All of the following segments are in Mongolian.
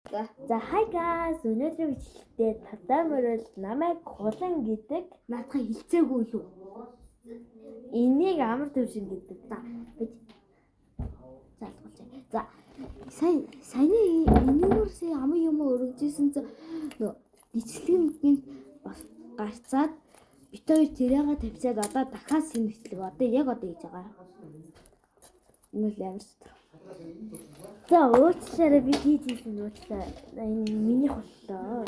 За hi guys, өнөөдрийн бичлэгтээ татаа мөрөл намайг хулан гэдэг наадхан хэлцээгүй лүү. Энийг амар төвшин гэдэг. За саяны энийгээрээ амын юм өргөжсэн нөө бичлэгийн бас гарцаад бит хоёр тэрээга тавьчаад одоо дахиад шинэ бичлэг одоо яг одоо хийж байгаа. Энэ л амар сэтэр. За уучлаарай би хийжсэн уучлаа. Энэ миний хотлоо.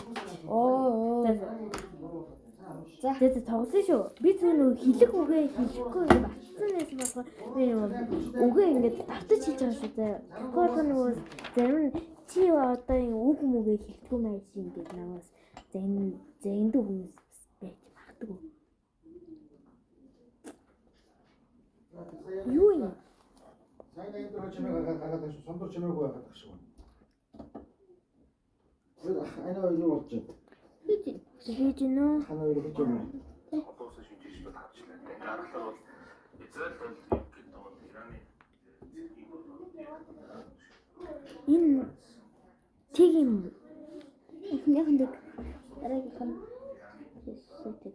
За тоглосон шүү. Би зөв хэлэх үгээ хэлэхгүй батсан байсан болохоор би үгээ ингээд давтаж хэлж байгаа шүү дээ. Гэхдээ нөгөө зарим нь чи одоо энэ үг мүгээ хэлэхгүй байж ингээд намаас за энэ хүмүүс байж магадгүй. Юу юм? Сайн энэ дөр чимээ гаргаад тавьсан сондор чимээгүй байгаад тах шиг байна. Ана юу болж байна? Хийж нөө. Хана юу хийж байна? Хосоо шинжиж бод хавчлаа. Гаргалаа бол Израиль бол гэдэг нь Ираны зэргийн болоо. Энэ тэг юм. Эхнийхэн дэг дараагийнх нь хэсэг.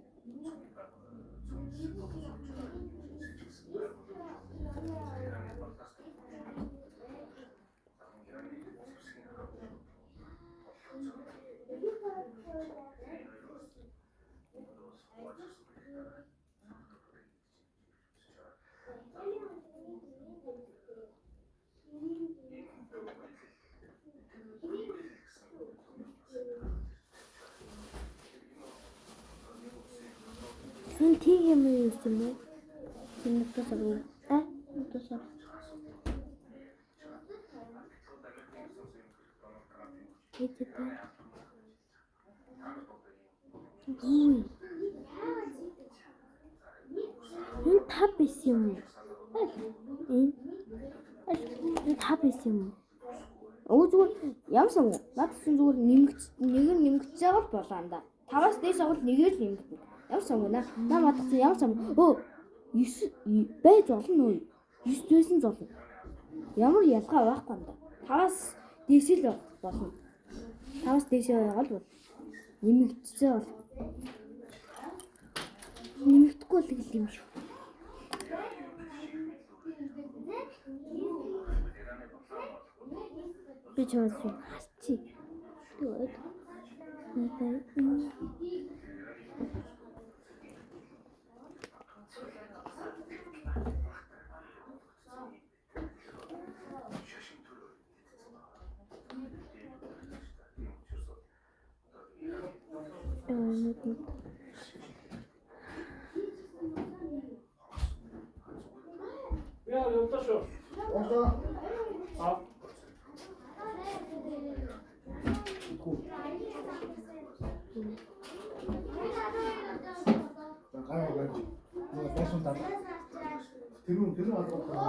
Хэн тэг юм юу юм бэ? Энэ тасаг уу? Тасаг. Энэ тав биш юм уу? Энэ тав биш юм уу? Зүгээр ямсан уу? Надад зүгээр нэмэгдэж байгаа бол болоо анда. 5-аас дээш авал нэгээр л нэмэгдэнэ. Ямсан уу? Намайг ямсан уу? 9 байж болно уу? 9 байсан ч болно. Ямар ялгаа байхгүй анда. 5-аас дээш л болно. 5-аас дээш байгаад бол нэмэгдэжээ бол. Нэмэгдэхгүй л гэл юм шүү. Би чамаас харчи. Тэгвэл Ja, det är så. Ja. Тэр алгаа.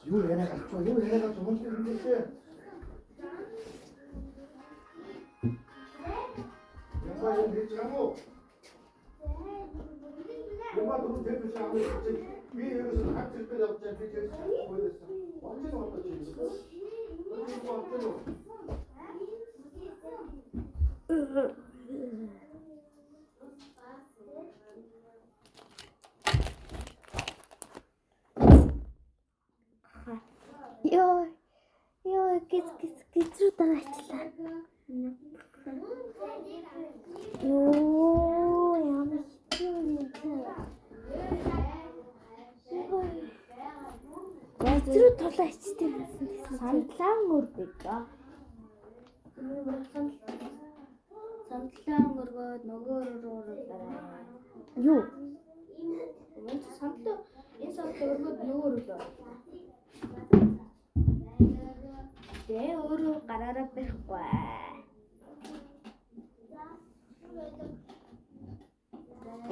Юу яриад хүмүүс хэлээ. Яа энэ чамоо. Ямар дүн тэр чамоо би ерөөсөө хатчихдаг явж байгаа би тэр хөөсөн. Онцгой болдог юм. Йоо гизрүү дараачлаа. Йоо ямар гизрүү толоочтой байсан. Сандлаан өргөд доо. Сандлаан өргөд нөгөө руу юу? Энэ сандлаа өргөд нөгөө руу. Тэ өөрөө гараараа барихгүй.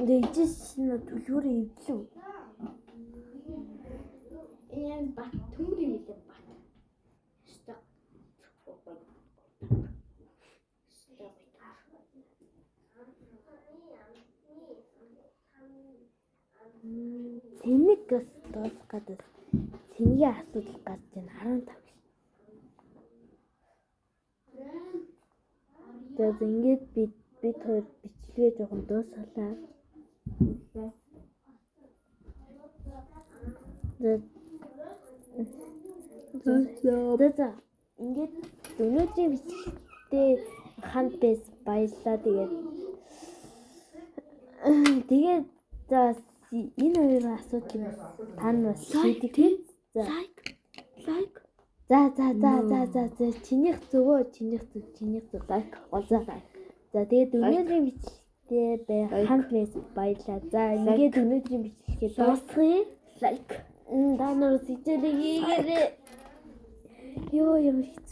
Дэжис нь төлөвөрөө ивлүү. Энэ бат төмөр юм лээ бат. Сток. Цэнийг бас дуусгах гэдэг. Цэнийг асуудал гарч байна 15. Тэгээд ингээд бид хоёр бичлэгээ жоохон дуусгалаа. За ингээд өнөөдрийн бичлэгтээ хамт байс баярлалаа. Тэгээд за энэ хоёр асуудлыг та нар бас шийдэх тийм. За лайк. За чинийх зөвөө лайк олзаа. За тэгээд өнөөдрийн бичлэгтээ хамт байс баярлалаа. За ингээд өнөөдрийн бичлэгээ дуусгая. Лайк. Та нар хичээлээ хийгээрэй. Ёо ямар хэцүү.